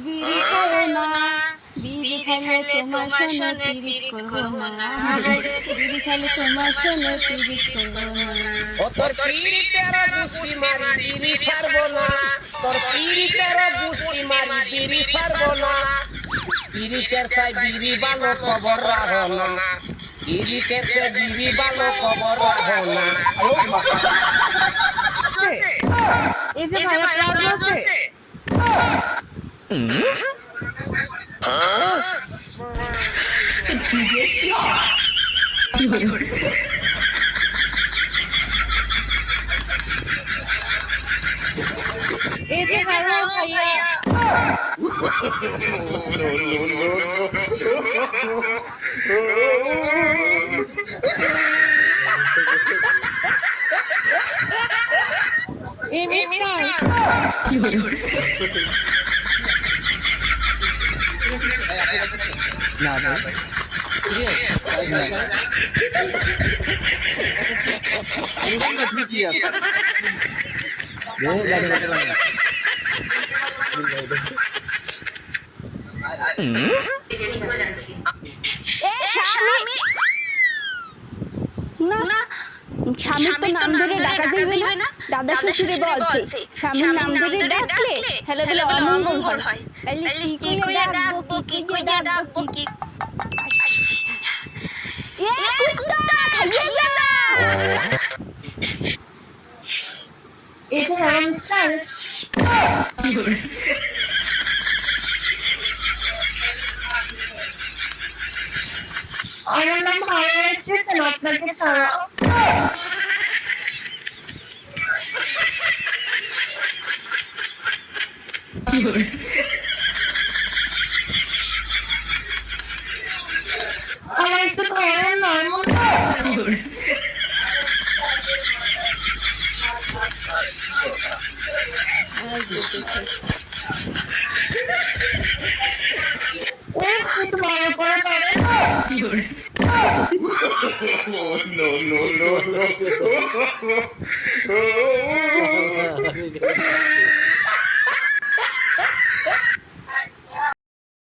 বিড়ি খাও না, বিড়ি খেলে তোমার সঙ্গে পিরিত করবো না, বিড়ি খেলে তোমার সঙ্গে পিরিত করবো না। ও তোর পিরিতের গুষ্টি মারি বিড়ি ছাড়বো না, তোর পিরিতের গুষ্টি মারি বিড়ি ছাড়বো না। পিরিতের চাই বিড়ি ভালো খবর রাখো না, পিরিতের চাই বিড়ি ভালো খবর রাখো না। এই যে ভাইয়া প্লাজমা আছে? এই যে ভাইয়া এই মিস্টার না ভাই কি আছে স্বামীর তো নাম ধরে ডাকা যাইবে না, দাদা শ্বশুরে বলছে স্বামীর নাম ধরে ডাকলে হেলে বলে অমঙ্গল হয়। তাইলে কি কইয়া ডাকবো, কি কইয়া ডাকবো, কি এ কুত্তা খাইয়া যা। এই যে হামস্টার আমার নাম ভালো লাগতেছে না আপনাকে ছাড়া। আমার একটু খাওয়ার নয় তোমার উপরে পারে no